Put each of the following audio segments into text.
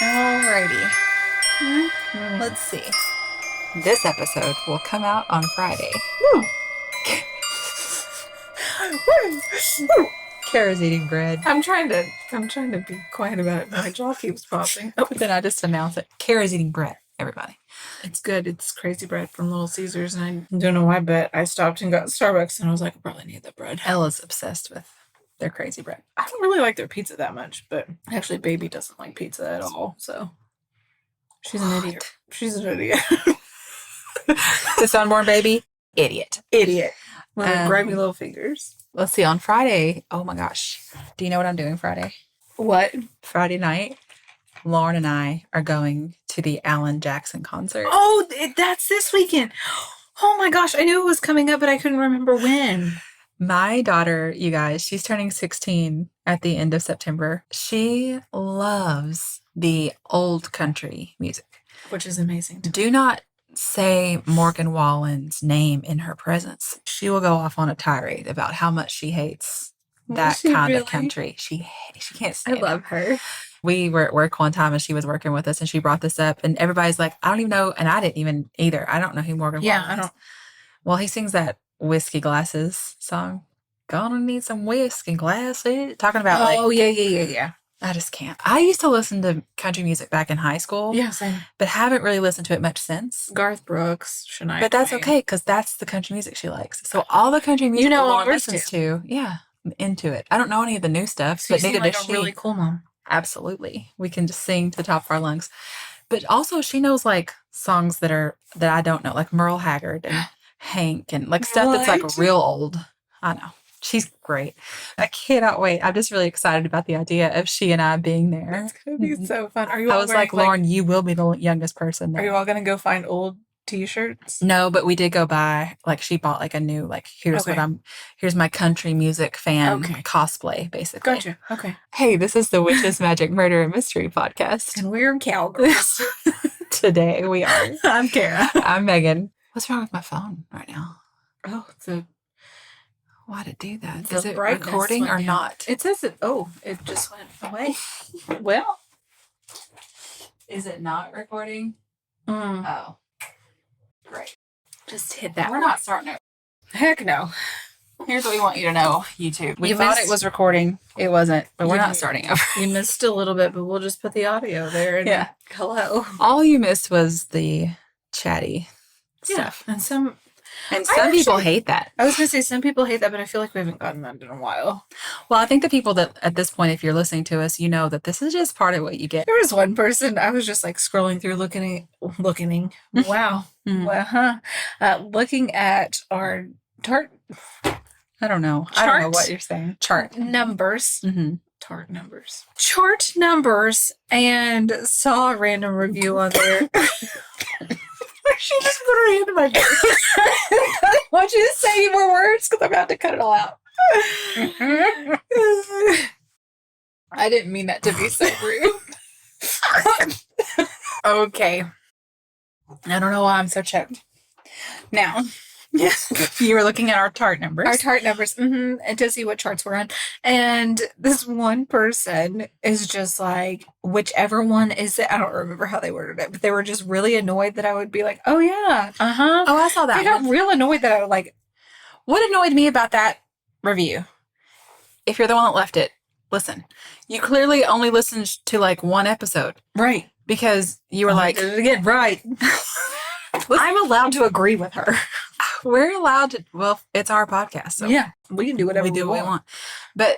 Alrighty. Let's see. This episode will come out on Friday. Woo! Kara's eating bread. I'm trying to be quiet about it, but my jaw keeps popping. But then I just announced it. Kara's eating bread, everybody. It's good. It's crazy bread from Little Caesars, and I don't know why, but I stopped and got Starbucks, and I was like, I probably need that bread. Ella's obsessed with their crazy bread. I don't really like their pizza that much, but actually, Baby doesn't like pizza at all, so she's an idiot. She's an idiot. This unborn baby, idiot. Idiot. With grimy little fingers. Let's see, on Friday, oh my gosh. Do you know what I'm doing Friday? What? Friday night, Lauren and I are going to the Alan Jackson concert. Oh, that's this weekend. Oh my gosh, I knew it was coming up, but I couldn't remember when. My daughter, you guys, she's turning 16 at the end of September. She loves the old country music. Which is amazing. Do not say Morgan Wallen's name in her presence. She will go off on a tirade about how much she hates that kind of country. She can't stand it. I love her. We were at work one time and she was working with us and she brought this up and everybody's like, I don't even know. And I didn't even either. I don't know who Morgan Wallen is. I don't. Well, he sings that Whiskey Glasses song. Gonna need some whiskey glasses. Talking about yeah. I just can't. I used to listen to country music back in high school. Yeah, same. But haven't really listened to it much since. Garth Brooks, Shania But that's Twain. okay, because that's the country music she likes. So all the country music that Lauren listens to, yeah, I'm into it. I don't know any of the new stuff, So but you neither seem like does a she. really cool mom. Absolutely. We can just sing to the top of our lungs. But also she knows like songs that I don't know, like Merle Haggard and Hank and like stuff that's like real old. I know. She's great. I cannot wait. I'm just really excited about the idea of she and I being there. It's going to be so fun. Are you I all was wearing, like, Lauren, you will be the youngest person there. Are you all going to go find old t-shirts? No, but we did go buy, like she bought like a new, like here's my country music fan cosplay, basically. Gotcha. Okay. Hey, this is the Witches, Magic, Murder, and Mystery podcast. And we're cowgirls. Today we are. I'm Kara. I'm Megan. What's wrong with my phone right now? Oh, Why'd it do that? The Is it brightness recording or went down. not? It says it. Oh, it just went away. Well. Is it not recording? Oh. Great. Just hit that. We're not starting it. Heck no. Here's what we want you to know, YouTube. We You thought missed- it was recording. It wasn't, but we're You not did. starting over. You missed a little bit, but we'll just put the audio there. And Yeah. Hello. All you missed was the chatty stuff. And some people hate that. I was going to say some people hate that, but I feel like we haven't gotten that in a while. Well, I think the people that at this point, if you're listening to us, you know that this is just part of what you get. There was one person I was just like scrolling through, looking. Wow. Looking at our tart. I don't know. I don't know what you're saying. Chart numbers. Mm-hmm. Chart numbers, and saw a random review on there. She just put her hand in my face. I want you to say any more words because I'm about to cut it all out. I didn't mean that to be so rude. Okay. I don't know why I'm so choked. Now, you were looking at our tart numbers. Our tart numbers, and to see what charts we're on. And this one person is just like, whichever one is it? I don't remember how they worded it, but they were just really annoyed that I would be like, oh yeah, Oh, I saw that. I got real annoyed that I would like. What annoyed me about that review? If you're the one that left it, listen. You clearly only listened to like one episode, Right? because you were like, did it again, right? I'm allowed to agree with her. we're allowed to. Well, it's our podcast, so Yeah, we can do whatever we do what we want. But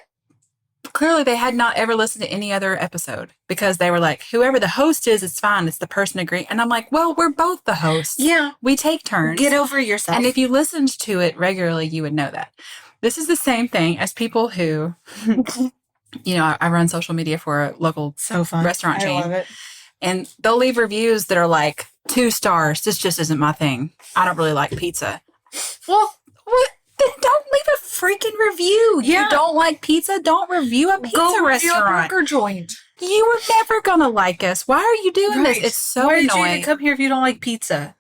clearly, they had not ever listened to any other episode because they were like, whoever the host is, it's fine. It's the person agreeing. And I'm like, well, we're both the hosts. Yeah, We take turns. get over yourself. And if you listened to it regularly, you would know that. This is the same thing as people who, I run social media for a local so fun restaurant chain. I love it. And they'll leave reviews that are like 2 stars. This just isn't my thing. I don't really like pizza. Well, what? Then don't leave a freaking review. Yeah. You don't like pizza? Don't review a pizza Go restaurant. burger joint. You were never going to like us. Why are you doing this? It's so Why did you annoying. even come here if you don't like pizza?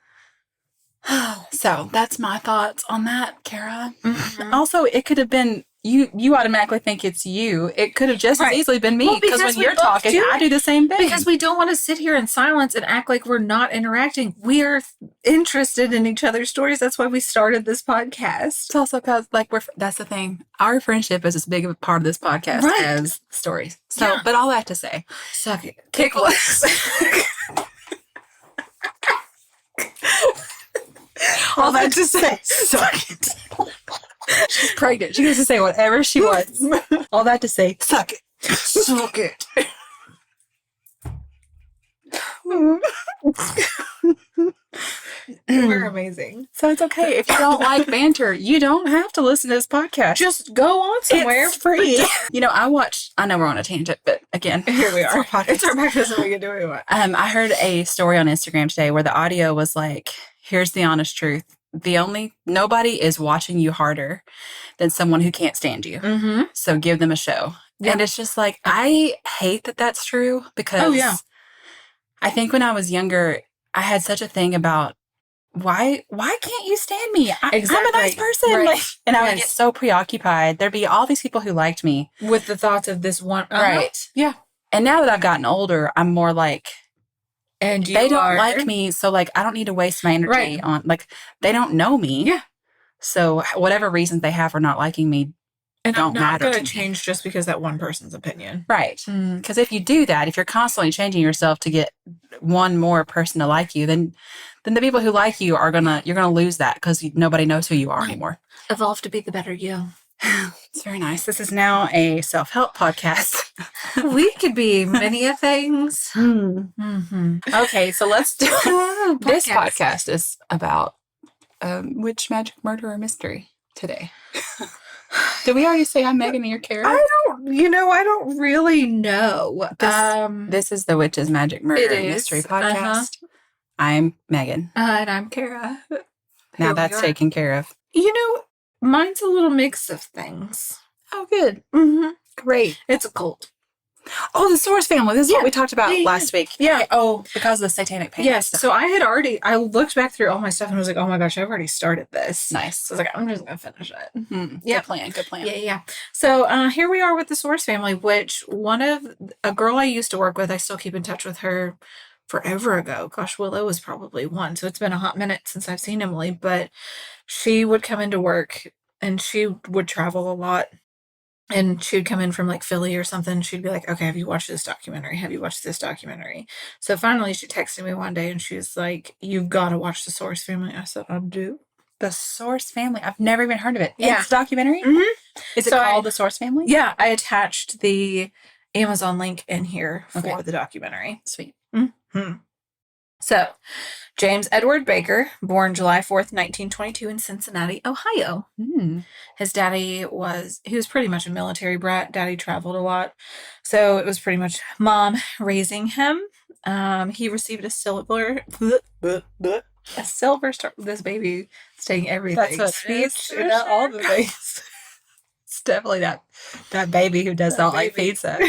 So that's my thoughts on that, Kara. Mhm. Also, it could have been you automatically think it's you. It could have just as easily been me. Because when you're talking, I do the same thing. Because we don't want to sit here in silence and act like we're not interacting. We are interested in each other's stories. That's why we started this podcast. It's also because, like, that's the thing. Our friendship is as big of a part of this podcast as stories. So, but all that to say, suck it. kick legs. all that to say, suck it. She's pregnant. She gets to say whatever she wants. All that to say, suck it. Suck it. We're amazing. So it's okay. If you don't like banter, you don't have to listen to this podcast. Just go on somewhere free. You know, I know we're on a tangent, but again, here we are. It's our podcast and we can do what we want. I heard a story on Instagram today where the audio was like, here's the honest truth. Nobody is watching you harder than someone who can't stand you. Mm-hmm. So give them a show. Yeah. And it's just like, I hate that that's true because I think when I was younger, I had such a thing about why can't you stand me? I'm a nice person. Right. Like, and I would get so preoccupied. There'd be all these people who liked me. With the thoughts of this one. Right. Yeah. And now that I've gotten older, I'm more like, and they don't like me, so like I don't need to waste my energy on like they don't know me. Yeah. So whatever reasons they have for not liking me don't matter. I'm not going to change just because that one person's opinion. Right. Because if you do that, if you're constantly changing yourself to get one more person to like you, then the people who like you you're gonna lose that because nobody knows who you are anymore. Evolve to be the better you. It's very nice. This is now a self-help podcast. We could be many a things. Mm-hmm. Okay, so let's do this podcast is about which magic murder or mystery today. Did we already say I'm Megan and you're Kara? I don't really know. This is the Witch's Magic Murder Mystery Podcast. I'm Megan. And I'm Kara. Now that's taken care of. Mine's a little mix of things. Oh, good. Mm-hmm. Great. It's a cult. Oh, the Source family. This is what we talked about last week. Yeah. Because of the satanic pain. Yes. So I looked back through all my stuff and was like, oh my gosh, I've already started this. Nice. So I was like, I'm just going to finish it. Mm-hmm. Yeah. Good plan. Yeah. So here we are with the Source family, which a girl I used to work with, I still keep in touch with her forever ago. Gosh, Willow was probably one. So it's been a hot minute since I've seen Emily, but she would come into work and she would travel a lot. And she would come in from like Philly or something. She'd be like, okay, have you watched this documentary? Have you watched this documentary? So finally she texted me one day and she was like, you've got to watch the Source family. I said, I do. The Source family. I've never even heard of it. Yeah. It's a documentary? Mm-hmm. Is it called The Source Family? Yeah. I attached the Amazon link in here for the documentary. Sweet. Mm-hmm. So, James Edward Baker, born July 4th, 1922 in Cincinnati, Ohio. His daddy was pretty much a military brat. Daddy traveled a lot. So, it was pretty much mom raising him. He received a silver star. This baby saying everything. That's what it is. Not all the things. It's definitely that baby who does not like pizza.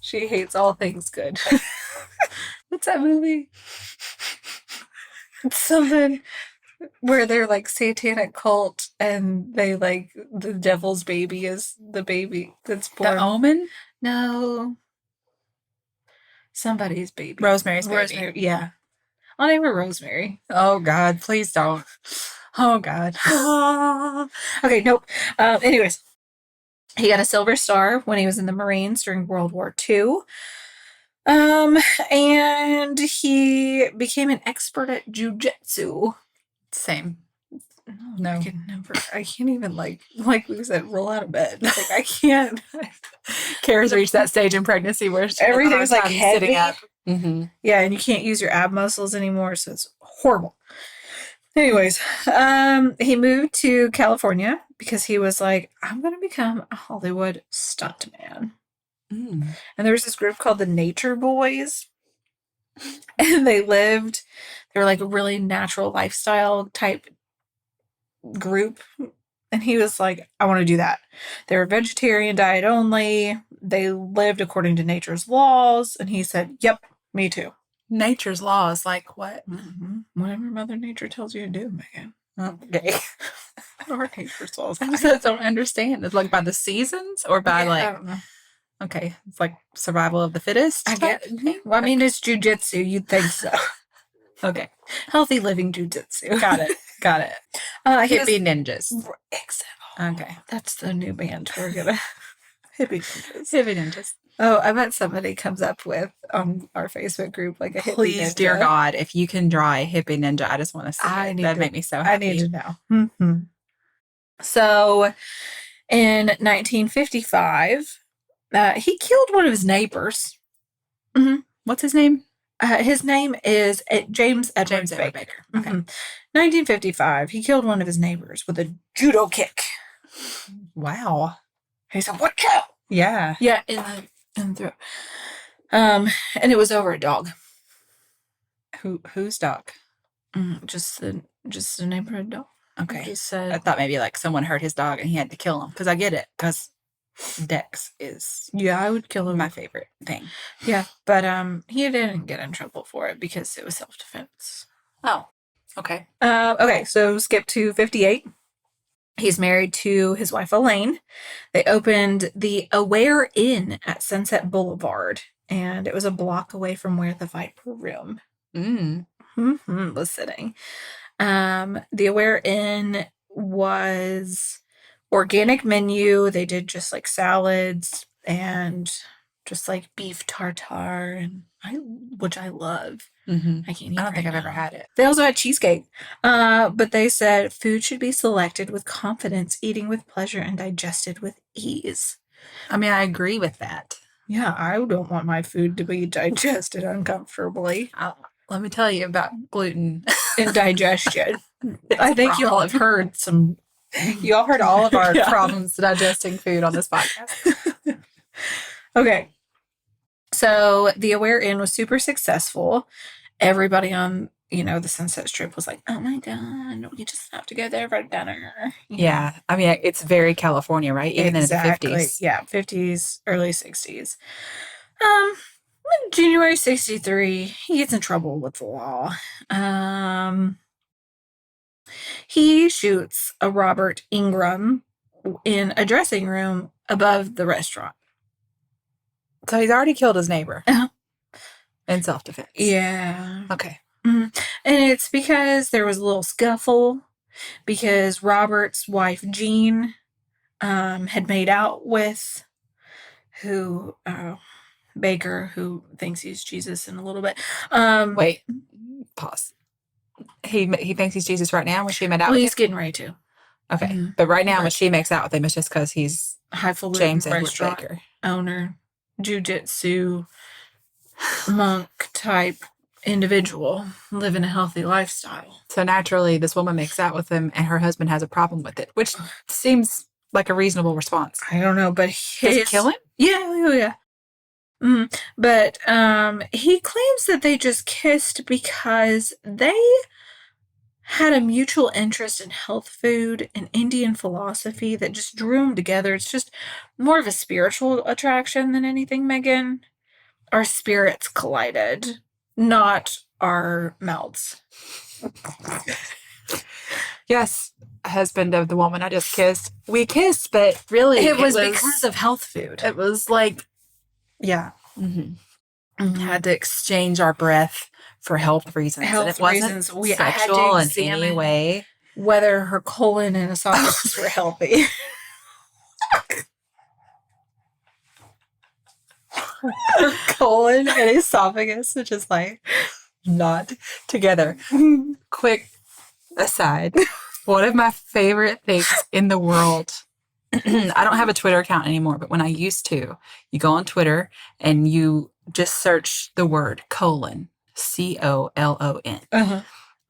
She hates all things good. What's that movie? It's something where they're like satanic cult and they like the devil's baby is the baby that's born. The Omen? No. Somebody's baby. Rosemary's Baby. Rosemary, yeah. I'll name her Rosemary. Oh, God. Please don't. Oh, God. Okay, nope. Anyways, he got a Silver Star when he was in the Marines during World War II. And he became an expert at jujitsu. Same. No. I can't even like we said, roll out of bed. Like I can't. Kara's reached that stage in pregnancy where everything's like heavy. Sitting up. Mm-hmm. Yeah, and you can't use your ab muscles anymore, so it's horrible. Anyways, he moved to California because he was like, I'm going to become a Hollywood stuntman. And there was this group called the Nature Boys. And they were like a really natural lifestyle type group. And he was like, I want to do that. They were vegetarian diet only. They lived according to nature's laws. And he said, yep, me too. Nature's laws, like what? Mm-hmm. Whatever Mother Nature tells you to do, Megan. Okay. our neighbors all the I time. just don't understand. It's like by the seasons or by I like, don't know. okay, it's like survival of the fittest. I type get. thing? Well, I mean, it's jujitsu. You'd think so. Okay, Healthy living jujitsu. got it. Got it. He was, Hippie ninjas. Okay, that's the new band we're gonna. Hippie ninjas. Hippie ninjas. Oh, I bet somebody comes up with on our Facebook group like a hippie Please, ninja. dear God, if you can draw a hippie ninja, I just want to see it. That'd make me so happy. I need to know. Mm-hmm. So, in 1955, he killed one of his neighbors. What's his name? His name is James Edward Baker. Okay. 1955, he killed one of his neighbors with a judo kick. Wow. He said, "What cow?" Yeah. Yeah, in the throat. And it was over a dog. Whose dog? Just the neighborhood dog. Okay. Just said, I thought maybe like someone hurt his dog and he had to kill him. Because I get it. Because Dex is I would kill him. my favorite thing. Yeah, but he didn't get in trouble for it because it was self-defense. Oh. Okay. Okay, so skip to 58. He's married to his wife, Elaine. They opened the Aware Inn at Sunset Boulevard, and it was a block away from where the Viper Room was sitting. The Aware Inn was organic menu. They did just like salads and just like beef tartare, and which I love. I can't eat. I don't think I've ever had it. They also had cheesecake. But they said food should be selected with confidence, eating with pleasure, and digested with ease. I mean, I agree with that. Yeah, I don't want my food to be digested uncomfortably. Let me tell you about gluten. Indigestion. I think you all have heard some. You all heard all of our problems digesting food on this podcast. Okay. So the Aware Inn was super successful. Everybody on, the Sunset Strip was like, "Oh my God, we just have to go there for dinner." Yeah. I mean, it's very California, right? Even in the 50s. Yeah, 50s, early 60s. January 63, he gets in trouble with the law. He shoots a Robert Ingram in a dressing room above the restaurant. So he's already killed his neighbor. Uh-huh. In self-defense. Yeah. Okay. And it's because there was a little scuffle because Robert's wife, Jean, had made out with Baker, who thinks he's Jesus in a little bit. Wait. Pause. He thinks he's Jesus right now when she made out with he's him? getting ready to. Okay. But right now when she makes out with him, it's just because he's highfalutin James Edward restaurant Baker. Owner, jiu-jitsu, monk type individual, living a healthy lifestyle. So naturally, this woman makes out with him and her husband has a problem with it, which seems like a reasonable response. I don't know, but Does he kill him? Yeah. But he claims that they just kissed because they had a mutual interest in health food and Indian philosophy that just drew them together. It's just more of a spiritual attraction than anything, Megan. Our spirits collided, not our mouths. Yes, husband of the woman I just kissed. We kissed, but really it was because of health food. It was like, yeah. Had to exchange our breath for health reasons. Health and it wasn't reasons. We sexual had to in any way. Whether her colon and esophagus were healthy. Her colon and esophagus are just like not together. Quick aside. One of my favorite things in the world. I don't have a Twitter account anymore, but when I used to, you go on Twitter and you just search the word colon, COLON.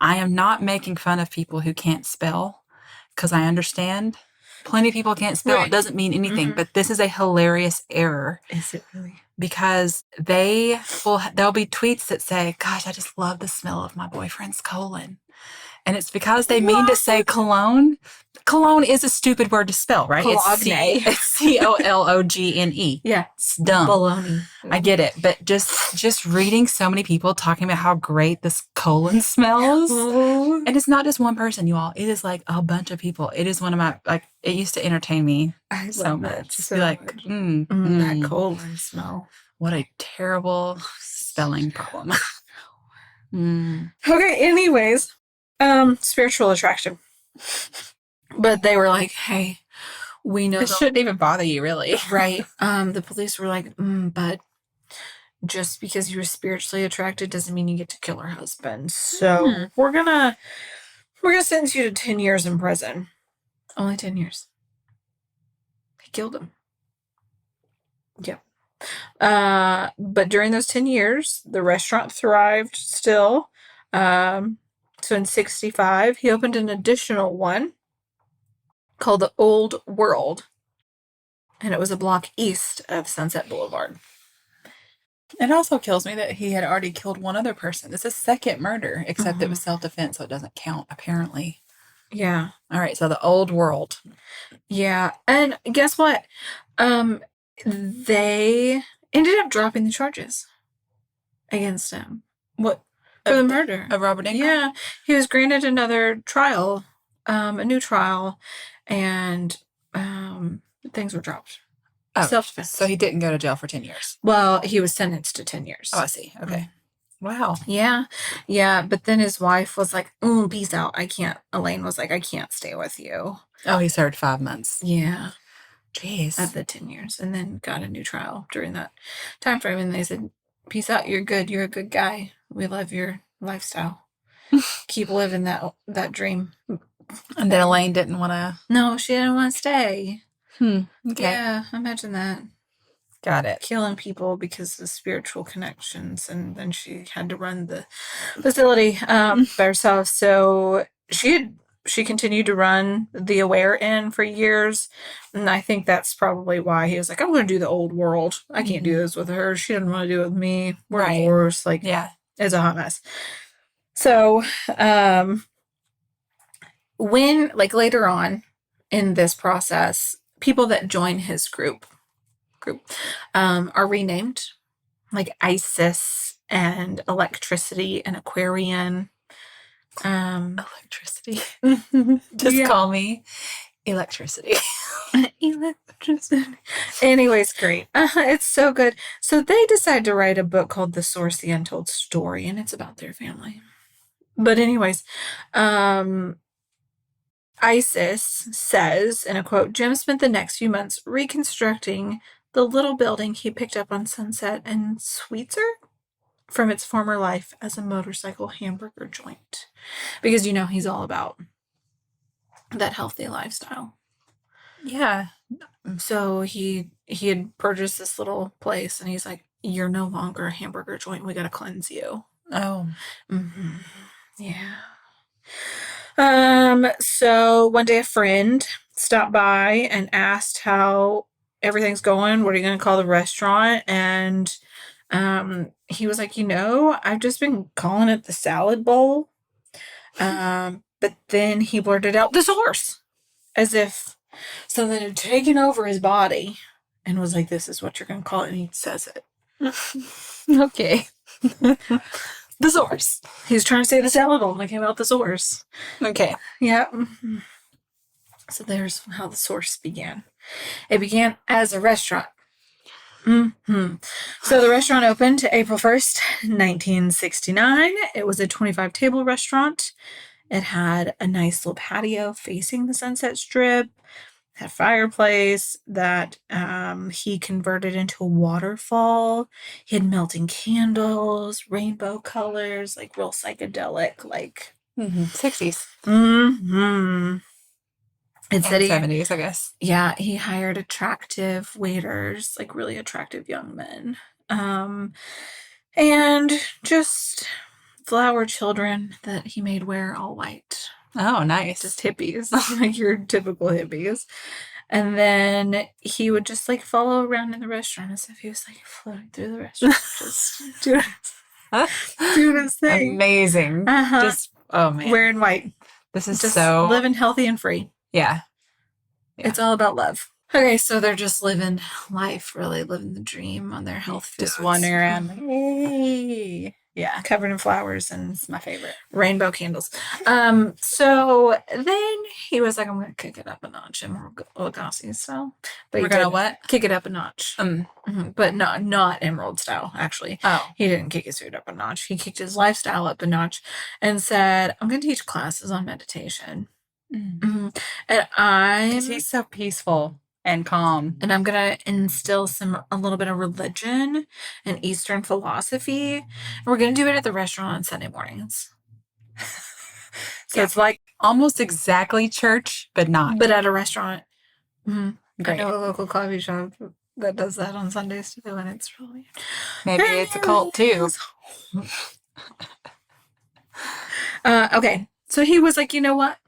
I am not making fun of people who can't spell because I understand plenty of people can't spell. Right. It doesn't mean anything, but this is a hilarious error. Is it really? Because there'll be tweets that say, "Gosh, I just love the smell of my boyfriend's colon." And it's because they mean to say cologne. Cologne is a stupid word to spell, right? Cologne. It's Cologne. Yeah. It's dumb. Baloney. I get it, but just reading so many people talking about how great this colon smells, and it's not just one person, you all. It is like a bunch of people. It is one of my it used to entertain me so much. Just be like, that colon smell. What a terrible spelling problem. Okay. Anyways, spiritual attraction, but they were like, hey. We know it shouldn't even bother you, really. Right. The police were like, but just because you were spiritually attracted doesn't mean you get to kill her husband. So we're gonna sentence you to 10 years in prison. Only 10 years. He killed him. Yep. But during those 10 years, the restaurant thrived still. So in 1965, he opened an additional one called the Old World, and it was a block east of Sunset Boulevard. It also kills me that he had already killed one other person. It's a second murder, except it was self-defense, so it doesn't count, apparently. Yeah. All right, so the Old World. Yeah, and guess what? They ended up dropping the charges against him. What? For the murder of Robert Engle? Yeah, he was granted another trial, a new trial, and things were dropped. Oh, Self-defense. So he didn't go to jail for 10 years. Well, he was sentenced to 10 years. Oh, I see. Okay. Wow. Yeah. Yeah. But then his wife was like, peace out. I can't. Elaine was like, I can't stay with you. Oh, he served 5 months. Yeah. Jeez. At the 10 years. And then got a new trial during that time frame. And they said, peace out. You're good. You're a good guy. We love your lifestyle. Keep living that dream. And then Elaine didn't want to. No, she didn't want to stay. Okay. Yeah, imagine that. Got it. Killing people because of spiritual connections, and then she had to run the facility by herself. So she continued to run the Aware Inn for years, and I think that's probably why he was like, "I'm going to do the Old World. I can't do this with her. She doesn't want to do it with me. We're divorced." Like, yeah, it's a hot mess. So, when later on in this process, people that join his group are renamed, like Isis and Electricity and Aquarian. Electricity. Just call me Electricity. Electricity. Anyways, great. It's so good. So they decide to write a book called The Source, the Untold Story, and it's about their family. But anyways, Isis says, in a quote, Jim spent the next few months reconstructing the little building he picked up on Sunset and Sweetser from its former life as a motorcycle hamburger joint. Because, he's all about that healthy lifestyle. Yeah. So he had purchased this little place, and he's like, you're no longer a hamburger joint. We got to cleanse you. Oh. Mm-hmm. Yeah. So one day a friend stopped by and asked how everything's going. What are you going to call the restaurant? And he was like, I've just been calling it the Salad Bowl. But then he blurted out the Source, as if something had taken over his body, and was like, this is what you're going to call it. And he says it. Okay. The Source. He's trying to say the Salad Bowl, and I came out the Source. Okay. Yeah. So there's how the Source began. It began as a restaurant. Mm-hmm. So the restaurant opened April 1st, 1969. It was a 25-table restaurant. It had a nice little patio facing the Sunset Strip. Had a fireplace that he converted into a waterfall. He had melting candles, rainbow colors, real psychedelic, 60s. Mm-hmm. It said 70s, I guess. Yeah, he hired attractive waiters, really attractive young men. And just flower children that he made wear all white. Oh, nice. Just hippies, like your typical hippies. And then he would just follow around in the restaurant as if he was floating through the restaurant, just doing his thing. Amazing. Uh-huh. Just, oh man. Wearing white. This is just so living healthy and free. Yeah. It's all about love. Okay, so they're just living life, really living the dream on their health foods. Just wandering around. Hey. Yeah. Covered in flowers and It's my favorite. rainbow candles. So then he was like, I'm going to kick it up a notch and we're Legacy style. But We're going to what? Kick it up a notch. But not Emerald style, actually. Oh. He didn't kick his food up a notch. He kicked his lifestyle up a notch and said, I'm going to teach classes on meditation. And because he's so peaceful and calm. And I'm going to instill a little bit of religion and Eastern philosophy. We're going to do it at the restaurant on Sunday mornings. So it's like almost exactly church, but not. But at a restaurant. Great. I know a local coffee shop that does that on Sundays too, and it's really... Maybe it's a cult too. Okay, so he was like, you know what?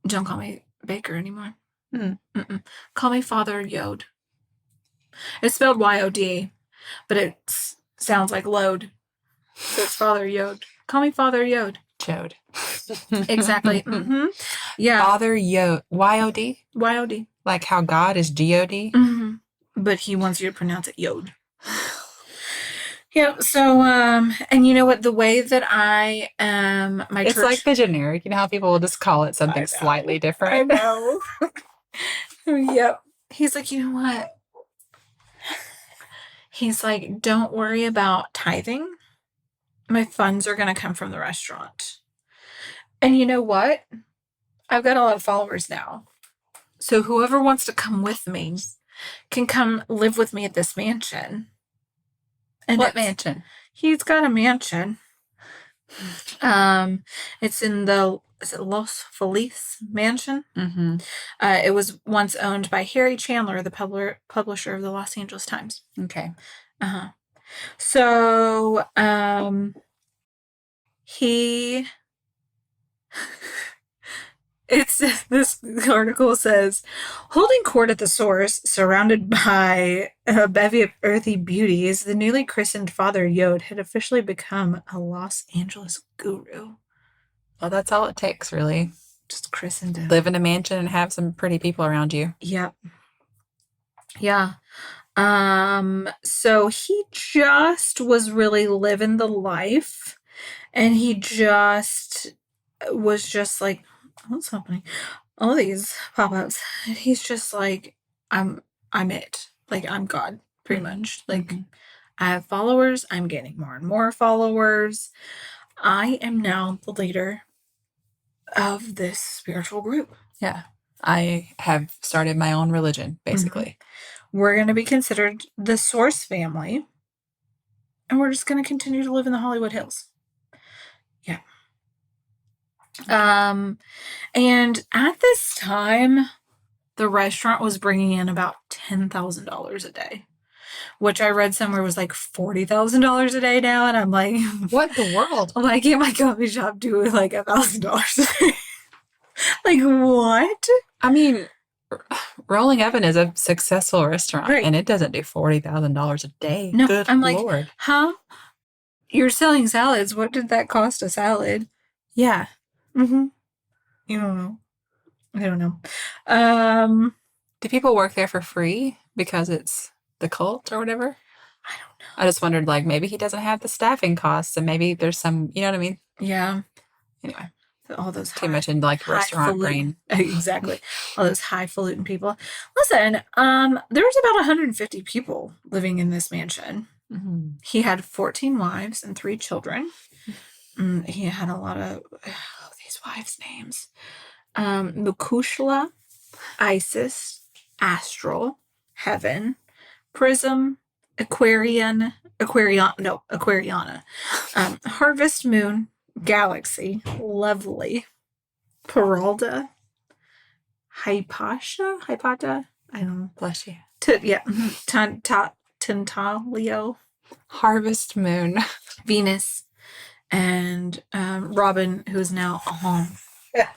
Don't call me Baker anymore. Call me Father Yod. It's spelled Y-O-D, but it sounds like load. So it's Father Yod. Call me Father Yod. Chode. Exactly. Yeah. Father Yod. Y-O-D? Y-O-D. Like how God is G-O-D? But he wants you to pronounce it Yod. Yeah, so, and you know what, the way that I am, it's church... like the generic, you know how people will just call it something slightly different? I know. Yep. He's like, you know what? He's like, don't worry about tithing. My funds are going to come from the restaurant. And you know what? I've got a lot of followers now. So whoever wants to come with me can come live with me at this mansion. And what mansion? He's got a mansion. It's in the Los Feliz mansion? It was once owned by Harry Chandler, the publisher of the Los Angeles Times. Okay. So, this article says, holding court at the source, surrounded by a bevy of earthy beauties, the newly christened Father Yod had officially become a Los Angeles guru. Well, that's all it takes, really. Just christened him. Live in a mansion and have some pretty people around you. Yep. Yeah. So he just was really living the life, and he just was just like, what's happening? All these pop-ups. He's just like, I'm it. Like, I'm God, pretty much. Like, I have followers. I'm gaining more and more followers. I am now the leader of this spiritual group. Yeah. I have started my own religion, basically. We're going to be considered the Source family, and we're just going to continue to live in the Hollywood Hills. Yeah. And at this time, the restaurant was bringing in about $10,000 a day, which I read somewhere was like $40,000 a day now. And I'm like, what the world? I'm like, can't my coffee shop do like $1,000 a day? Like, what? I mean, Rolling Oven is a successful restaurant, and it doesn't do $40,000 a day. No, good I'm Lord. Like, huh? You're selling salads. What did that cost a salad? Yeah. You don't know. I don't know. Do people work there for free because it's the cult or whatever? I don't know. I just wondered, like, maybe he doesn't have the staffing costs, and maybe there's some, you know what I mean? Yeah. Anyway. All those too much in like restaurant brain. Exactly. All those highfalutin people. Listen, there was about 150 people living in this mansion. He had 14 wives and 3 children. He had a lot of these wives' names. Mukushla, Isis, Astral, Heaven, Prism, Aquariana, Harvest Moon, Galaxy, Lovely, Peralta, Hypata, I don't know. Bless you. Tantalio, Harvest Moon, Venus, and Robin, who's now home.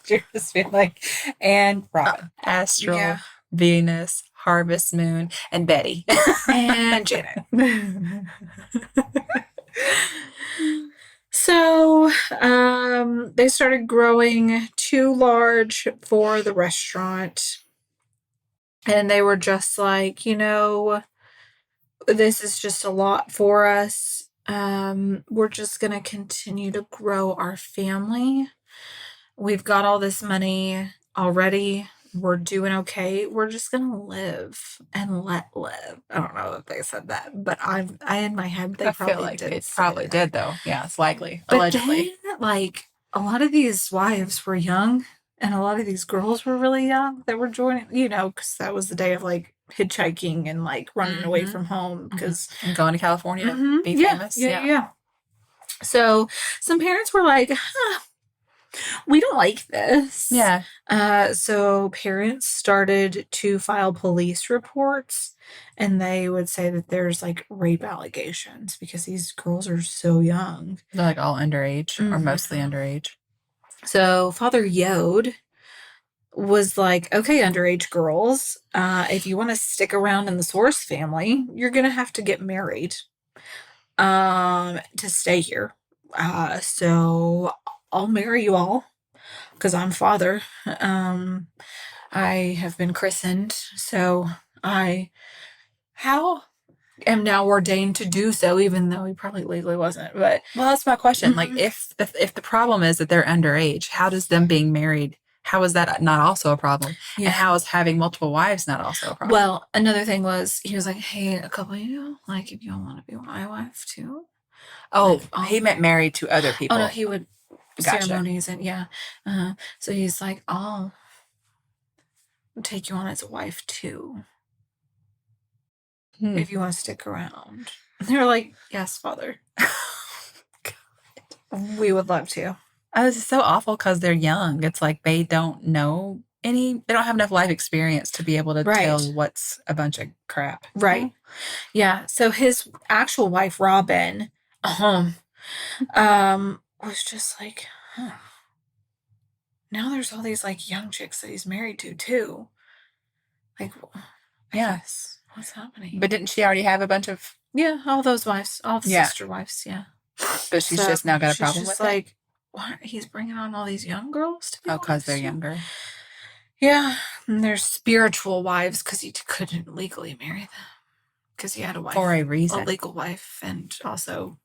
You're just being like, and Robin, Astral, Venus, Harvest Moon, and Betty, and Janet. So, they started growing too large for the restaurant. And they were just like, this is just a lot for us. We're just going to continue to grow our family. We've got all this money already. We're doing okay. We're just going to live and let live. I don't know if they said that, but I in my head, they I feel probably like did. it say probably that. did, though. Yeah, it's likely. But Allegedly. then, like, a lot of these wives were young, and a lot of these girls were really young that were joining, because that was the day of, like, hitchhiking and, like, running away Mm-hmm. from home. Because, And going to California to be yeah, famous. yeah. So, some parents were like, we don't like this. Yeah. So parents started to file police reports, and they would say that there's like rape allegations because these girls are so young. They're like all underage or mostly underage. So Father Yode was like, okay, underage girls, if you want to stick around in the Source family, you're going to have to get married to stay here. So I'll marry you all because I'm father. I have been christened, so I am now ordained to do so, even though he probably legally wasn't. But well, that's my question. Like, if the problem is that they're underage, how does them being married? How is that not also a problem? Yeah. And how is having multiple wives not also a problem? Well, another thing was he was like, "Hey, a couple of you, like, if you all want to be my wife too." Oh, like, he meant married to other people. Oh no, he would ceremonies and yeah. So he's like, "I'll take you on as a wife too, if you want to stick around." And they're like, "Yes, Father." We would love to. Oh, this is so awful because they're young. It's like they don't know they don't have enough life experience to be able to tell what's a bunch of crap. Right. Yeah. So his actual wife, Robin, was just like, now there's all these like young chicks that he's married to too. Like, yes. What's happening? But didn't she already have a bunch of all those wives, all the sister wives, But she's just now got a problem with like, it? What? He's bringing on all these young girls to be because they're younger. Yeah, and they're spiritual wives because he couldn't legally marry them because he had a wife for a reason, a legal wife, and also,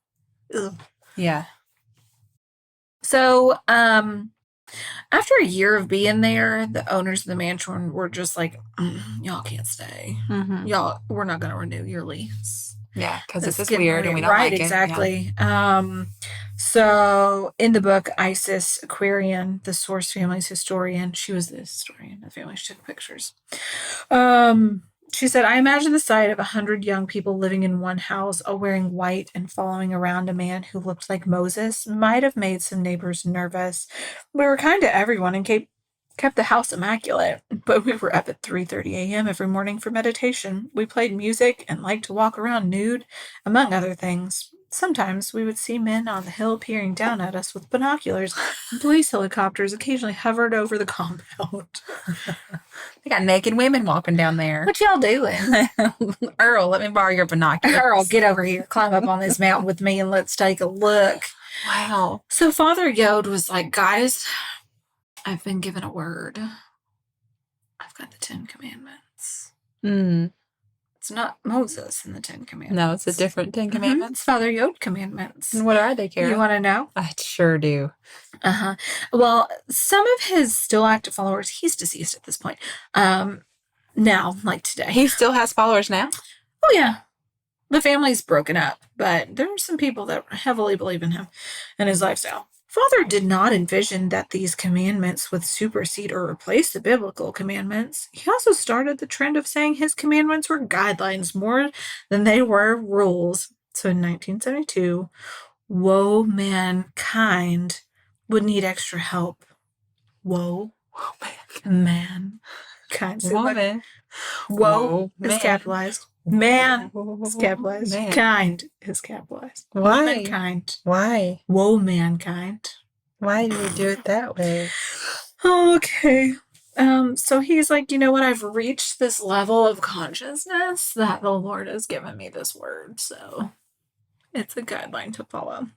yeah. So, after a year of being there, the owners of the mansion were just like, "Y'all can't stay. Y'all, we're not going to renew your lease." Yeah, because this is weird and we don't like it. Exactly. Yeah. So in the book, Isis Aquarian, the Source family's historian, she was the historian of the family. She took pictures. She said, "I imagine the sight of 100 young people living in one house, all wearing white and following around a man who looked like Moses might have made some neighbors nervous. We were kind to everyone and kept the house immaculate, but we were up at 3:30 a.m. every morning for meditation. We played music and liked to walk around nude, among other things. Sometimes we would see men on the hill peering down at us with binoculars, and police helicopters occasionally hovered over the compound." They got naked women walking down there. "What y'all doing?" "Earl, let me borrow your binoculars." "Earl, get over here. Climb up on this mountain with me and let's take a look." Wow. So Father Yode was like, "Guys, I've been given a word. I've got the 10 Commandments." It's not Moses in the 10 Commandments. No, it's a different 10 Commandments. It's Father Yode Commandments. And what are they, Kara? You want to know? I sure do. Well, some of his still active followers, he's deceased at this point. Now, like today. He still has followers now? Oh, yeah. The family's broken up, but there are some people that heavily believe in him and his lifestyle. Father did not envision that these commandments would supersede or replace the biblical commandments. He also started the trend of saying his commandments were guidelines more than they were rules. So in 1972, woe mankind would need extra help. Woe mankind. So Woman. Woe is capitalized. Man is capitalized. Man. Kind is capitalized. Why? Mankind. Why? Woe mankind. Why do we do it that way? Okay. So he's like, you know what? I've reached this level of consciousness that the Lord has given me this word. So it's a guideline to follow.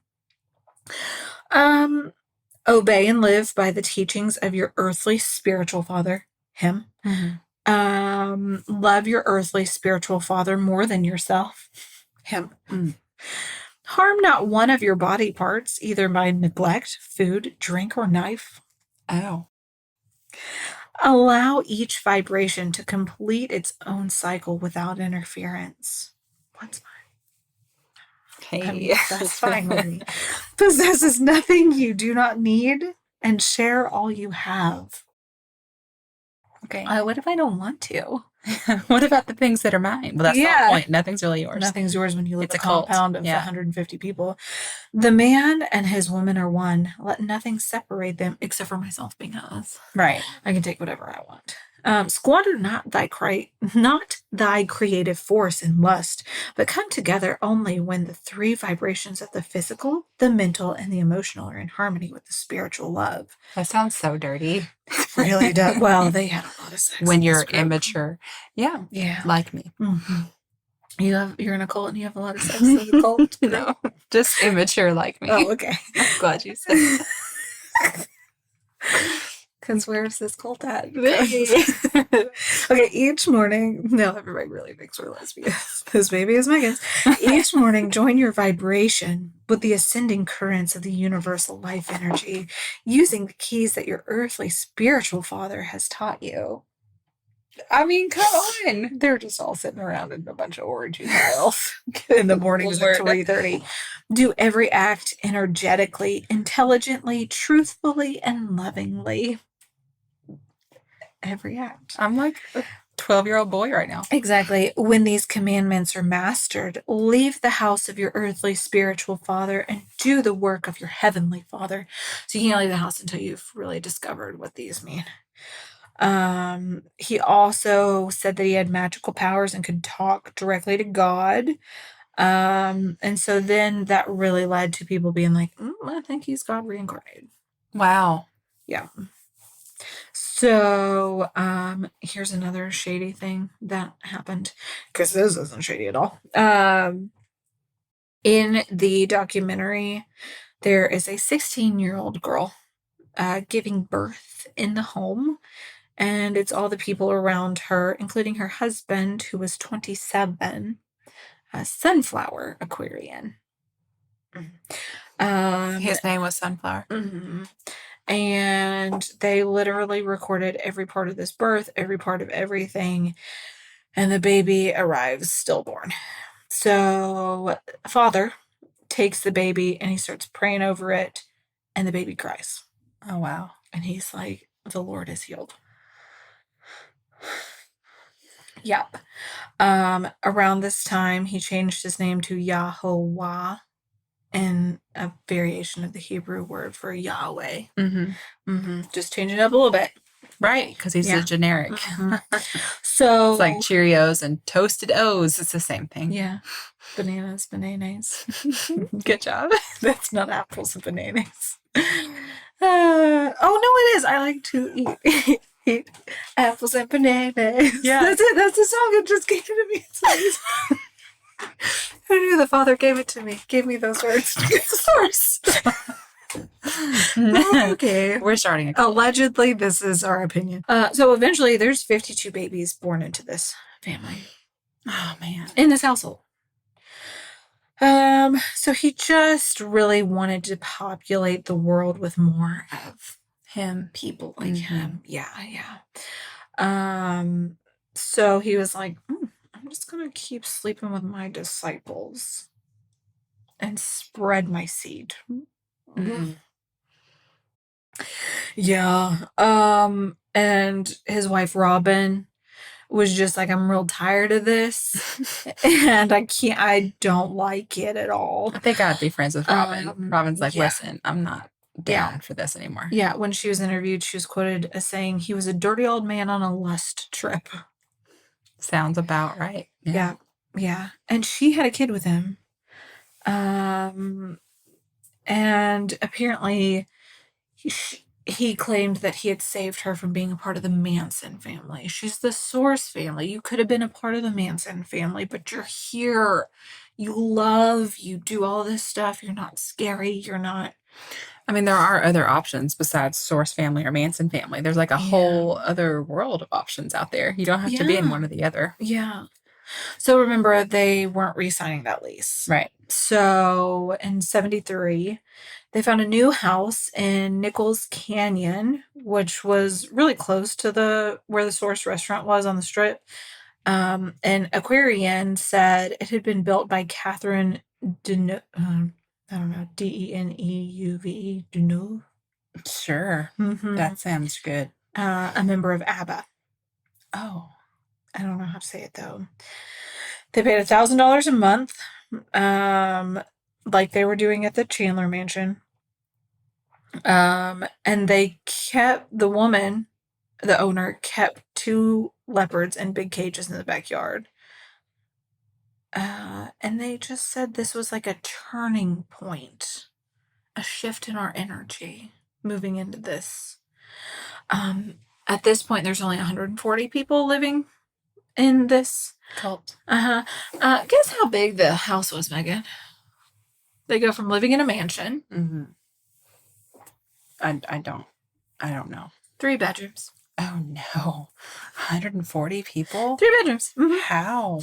Obey and live by the teachings of your earthly spiritual father, him. Love your earthly spiritual father more than yourself, him. Harm not one of your body parts, either by neglect, food, drink, or knife. Oh. Allow each vibration to complete its own cycle without interference. What's Hey. I mean, that's fine with me. Possesses nothing you do not need, and share all you have. Okay. What if I don't want to? What about the things that are mine? Well, that's the whole point. Nothing's really yours. Nothing's yours when you live It's a a cult. compound of Yeah. 150 people. The man and his woman are one. Let nothing separate them except for myself being us. Right. I can take whatever I want. Squander not thy creative force in lust, but come together only when the three vibrations of the physical, the mental, and the emotional are in harmony with the spiritual love. That sounds so dirty. It really does. Well, they had a lot of sex When in you're this group. immature. Yeah. Yeah. Like me. Mm-hmm. You're in a cult and you have a lot of sex as a cult? No. Just immature like me. Oh, okay. I'm glad you said that. Because where's this cult at? Okay, each morning, no, everybody really thinks we're lesbians. This baby is Megan's. Each morning, join your vibration with the ascending currents of the universal life energy, using the keys that your earthly spiritual father has taught you. I mean, come on. They're just all sitting around in a bunch of orgy piles in the mornings at 3:30. Do every act energetically, intelligently, truthfully, and lovingly. Every act. I'm like a 12-year-old boy right now. Exactly. When these commandments are mastered, leave the house of your earthly spiritual father and do the work of your heavenly father. So you can't leave the house until you've really discovered what these mean. He also said that he had magical powers and could talk directly to God. And so then that really led to people being like, I think he's God reincarnated. Wow. Yeah. So, here's another shady thing that happened, because this isn't shady at all. In the documentary, there is a 16-year-old girl giving birth in the home, and it's all the people around her, including her husband, who was 27, a sunflower Aquarian. His name was Sunflower. Mm-hmm. And they literally recorded every part of this birth, every part of everything, and the baby arrives stillborn. So father takes the baby and he starts praying over it, and the baby cries. Oh, wow. And he's like, the Lord is healed. Yep. Around this time, he changed his name to Yahovah, and a variation of the Hebrew word for Yahweh. Just changing it up a little bit. Right, because he's a generic. So it's like Cheerios and toasted O's. It's the same thing. Yeah. Bananas, bananas. Good job. That's not apples and bananas. Oh, no, it is. I like to eat apples and bananas. Yeah. That's it. That's the song. It just gave it to me. Who knew the Father gave it to me? Gave me those words. It's the source. Okay. We're starting a cult. Allegedly, this is our opinion. So eventually, there's 52 babies born into this family. Oh, man. In this household. So he just really wanted to populate the world with more of him, people like him. Yeah. So he was like, I'm just going to keep sleeping with my disciples and spread my seed. Yeah. And his wife, Robin, was just like, I'm real tired of this. And I don't like it at all. I think I'd be friends with Robin. Robin's like, yeah. listen, I'm not down for this anymore. Yeah. When she was interviewed, she was quoted as saying he was a dirty old man on a lust trip. Sounds about right. Yeah. And she had a kid with him. And apparently he claimed that he had saved her from being a part of the Manson family. She's the Source family. You could have been a part of the Manson family, but you're here. you do all this stuff. You're not scary. You're not. I mean, there are other options besides Source family or Manson family. There's like a whole other world of options out there. You don't have to be in one or the other. Yeah. So remember, they weren't re-signing that lease. Right. So in 73, they found a new house in Nichols Canyon, which was really close to where the Source restaurant was on the strip. And Aquarian said it had been built by Catherine Deneuve. I don't know, Deneuve. Deneuve. Sure. Mm-hmm. That sounds good. A member of ABBA. Oh. I don't know how to say it though. They paid $1,000 a month, like they were doing at the Chandler Mansion. And they kept the owner, kept 2 leopards in big cages in the backyard. And they just said this was like a turning point, a shift in our energy moving into this. At this point, there's only 140 people living in this cult. Guess how big the house was, Megan? They go from living in a mansion. Mm-hmm. I don't know. 3 bedrooms. Oh no. 140 people? 3 bedrooms. Mm-hmm. How?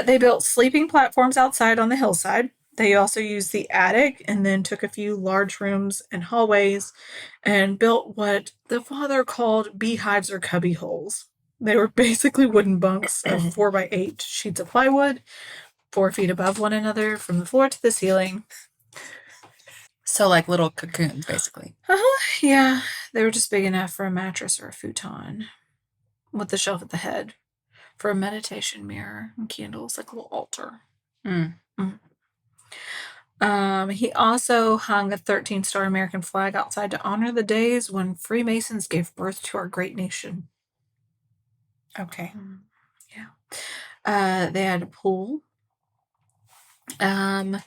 They built sleeping platforms outside on the hillside. They also used the attic and then took a few large rooms and hallways and built what the father called beehives or cubby holes. They were basically wooden bunks of 4x8 sheets of plywood, 4 feet above one another from the floor to the ceiling. So like little cocoons, basically. Yeah. They were just big enough for a mattress or a futon, with the shelf at the head for a meditation mirror and candles, like a little altar. He also hung a 13-star American flag outside to honor the days when Freemasons gave birth to our great nation. Okay. Yeah. They had a pool. And,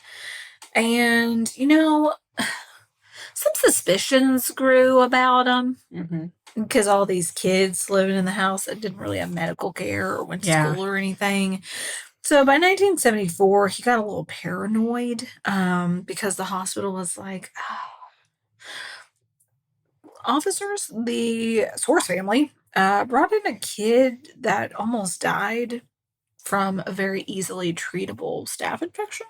some suspicions grew about them. Mm-hmm. Because all these kids living in the house that didn't really have medical care or went to school or anything. So by 1974, he got a little paranoid because the hospital was like, officers, the Source family, brought in a kid that almost died from a very easily treatable staph infection.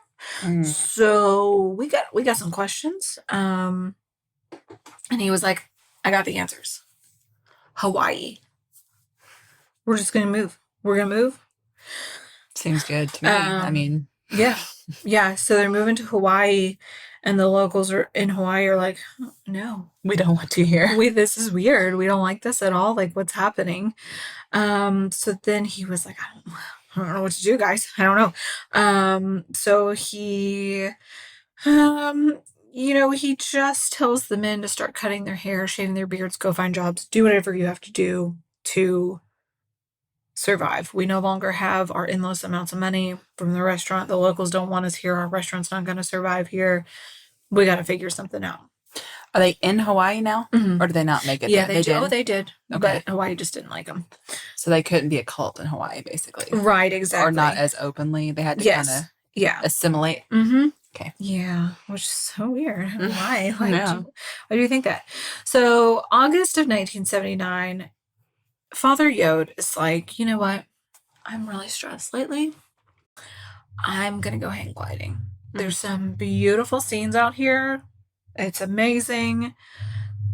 So we got some questions. And he was like, I got the answers. Hawaii. We're just going to move. We're going to move. Seems good to me. I mean. Yeah. Yeah. So they're moving to Hawaii, and the locals in Hawaii are like, no. We don't want to hear. This is weird. We don't like this at all. Like, what's happening? So then he was like, I don't know what to do, guys. I don't know. So he, he just tells the men to start cutting their hair, shaving their beards, go find jobs, do whatever you have to do to survive. We no longer have our endless amounts of money from the restaurant. The locals don't want us here. Our restaurant's not going to survive here. We got to figure something out. Are they in Hawaii now? Mm-hmm. Or do they not make it? Yeah, they did. Oh, they did. Okay. But Hawaii just didn't like them. So they couldn't be a cult in Hawaii, basically. Right, exactly. Or not as openly. They had to kind of assimilate. Mm-hmm. Okay. Yeah, which is so weird. Why? Why do you think that? So August of 1979, Father Yod is like, you know what? I'm really stressed lately. I'm going to go hang gliding. There's some beautiful scenes out here. It's amazing.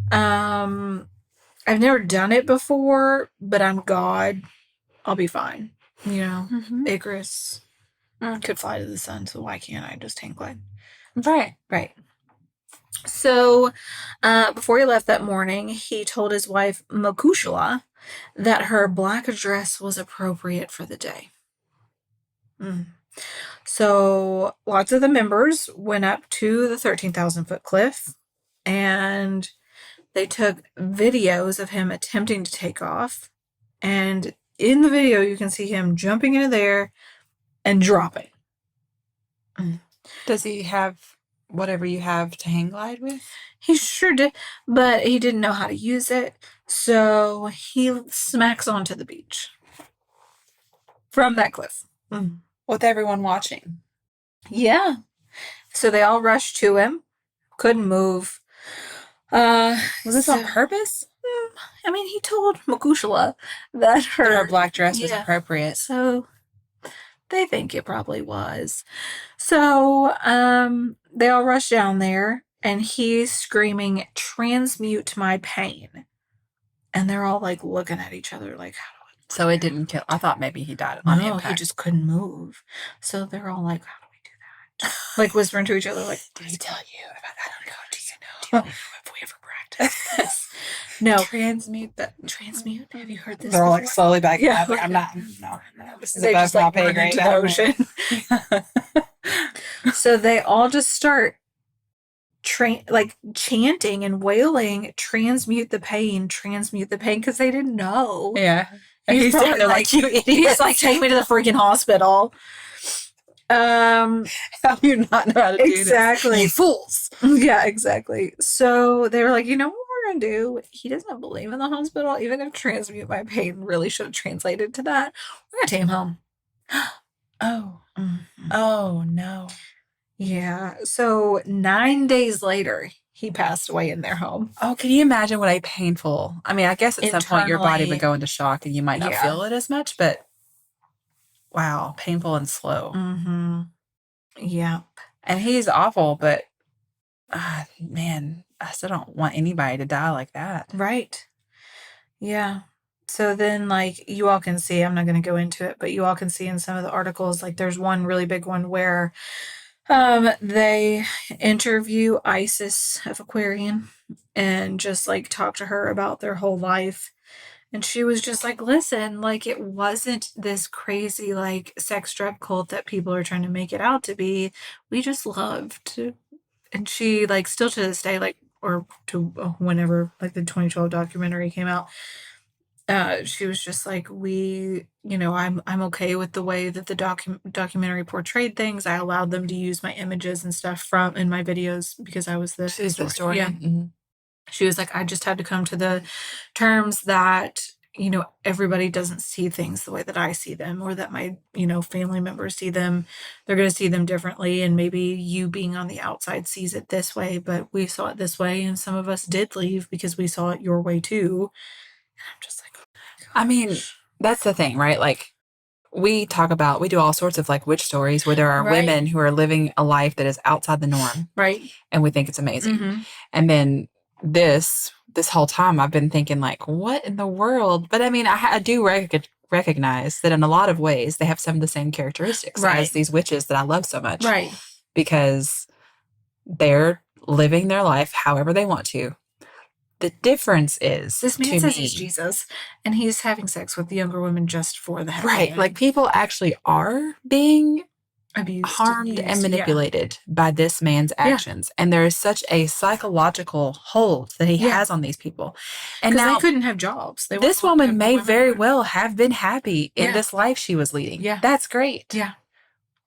I've never done it before, but I'm God. I'll be fine. Icarus could fly to the sun, so why can't I just hang glide? Right. So, before he left that morning, he told his wife, Mokushla, that her black dress was appropriate for the day. So, lots of the members went up to the 13,000-foot cliff, and they took videos of him attempting to take off. And in the video, you can see him jumping into there and dropping. Does he have whatever you have to hang glide with? He sure did, but he didn't know how to use it, so he smacks onto the beach from that cliff. With everyone watching. Yeah. So they all rushed to him. Couldn't move. Was this on purpose? I mean, he told Makushla that Her black dress was appropriate. So they think it probably was. So they all rush down there, and he's screaming, "Transmute my pain." And they're all like looking at each other like, how do So it didn't kill. I thought maybe he died I on No, impact. he just couldn't move. So they're all like, how do we do that? Like whispering to each other, like, Did he tell you about that? I don't know. do you know if we ever practice this? No. Transmute that. Transmute? Have you heard this They're all like before? slowly back. Yeah. Like, I'm not. No. This is They above just my like pay run grade. into the ocean. So they all just start chanting and wailing, transmute the pain, because they didn't know. Yeah. He's probably like, you idiot. He's like, take me to the freaking hospital. How do you not know how to do this? Exactly. You fools. Yeah, exactly. So they were like, you know what we're gonna do? He doesn't believe in the hospital, even if transmute my pain really should have translated to that. We're gonna take him home. Oh. Mm-hmm. Oh no. Yeah. So 9 days later, he passed away in their home. Oh, can you imagine what a painful? I mean, I guess at some point your body would go into shock and you might not feel it as much, but wow, painful and slow. Mm-hmm. Yeah. And he's awful, but man, I still don't want anybody to die like that. Right. Yeah. So then, like, you all can see, I'm not going to go into it, but you all can see in some of the articles, like, there's one really big one where they interview Isis of Aquarian and just, like, talk to her about their whole life. And she was just like, listen, like, it wasn't this crazy, like, sex drug cult that people are trying to make it out to be. We just loved. And she, like, still to this day, like, or to whenever, like, the 2012 documentary came out, she was just like, I'm okay with the way that the documentary portrayed things. I allowed them to use my images and stuff in my videos because I was the historian. Yeah. Mm-hmm. She was like, I just had to come to the terms that, everybody doesn't see things the way that I see them, or that my, family members see them. They're going to see them differently. And maybe you being on the outside sees it this way, but we saw it this way. And some of us did leave because we saw it your way too. And I'm just like, I mean, that's the thing, right? Like, we do all sorts of like witch stories where there are women who are living a life that is outside the norm. Right. And we think it's amazing. Mm-hmm. And then this whole time I've been thinking like, what in the world? But I mean, I do recognize that in a lot of ways they have some of the same characteristics as these witches that I love so much. Right. Because they're living their life however they want to. The difference is, this man says he's Jesus, and he's having sex with the younger women just for the right. Like, people actually are being abused, harmed, and manipulated by this man's actions, and there is such a psychological hold that he has on these people. And now they couldn't have jobs. This woman may very well have been happy in this life she was leading. Yeah, that's great. Yeah.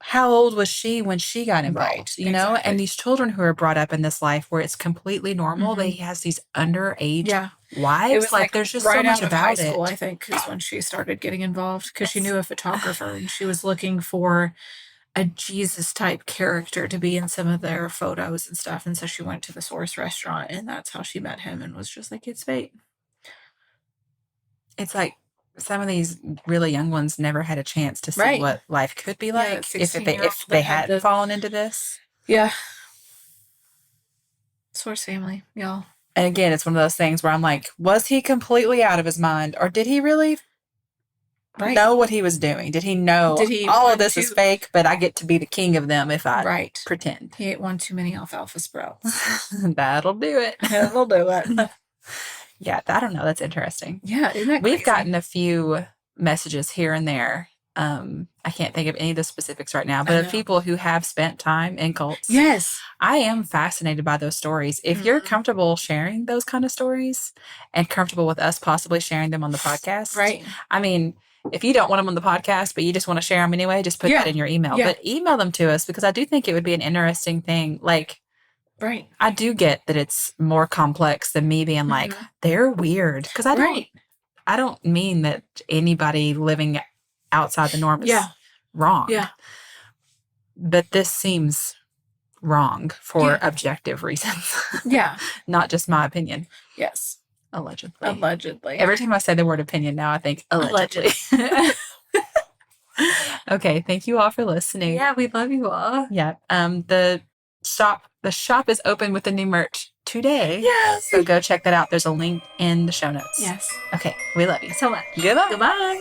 How old was she when she got involved? Right, Exactly. And these children who are brought up in this life where it's completely normal, that he has these underage wives. It was like there's just so much about high school, I think, is when she started getting involved, because she knew a photographer and she was looking for a Jesus type character to be in some of their photos and stuff. And so she went to the Source restaurant, and that's how she met him, and was just like, it's fate. It's like, some of these really young ones never had a chance to see what life could be like if they hadn't fallen into this. Yeah. Source family, y'all. And again, it's one of those things where I'm like, was he completely out of his mind, or did he really know what he was doing? Did he know all of this is fake, but I get to be the king of them if I pretend? He ate one too many alfalfa sprouts. That'll do it. That'll do it. Yeah, I don't know. That's interesting. Yeah, isn't that crazy? We've gotten a few messages here and there. I can't think of any of the specifics right now, but of people who have spent time in cults. Yes. I am fascinated by those stories. If you're comfortable sharing those kind of stories and comfortable with us possibly sharing them on the podcast. Right. I mean, if you don't want them on the podcast, but you just want to share them anyway, just put that in your email. Yeah. But email them to us, because I do think it would be an interesting thing. Like, right. I do get that it's more complex than me being like, they're weird. Because I don't mean that anybody living outside the norm is wrong. Yeah. But this seems wrong for Yeah. objective reasons. Yeah. Not just my opinion. Yes. Allegedly. Allegedly. Every time I say the word opinion now, I think allegedly. Okay, thank you all for listening. Yeah, we love you all. Yeah. The shop is open with the new merch today. Yes. So go check that out. There's a link in the show notes. Yes. Okay, we love you So much. Goodbye. Goodbye.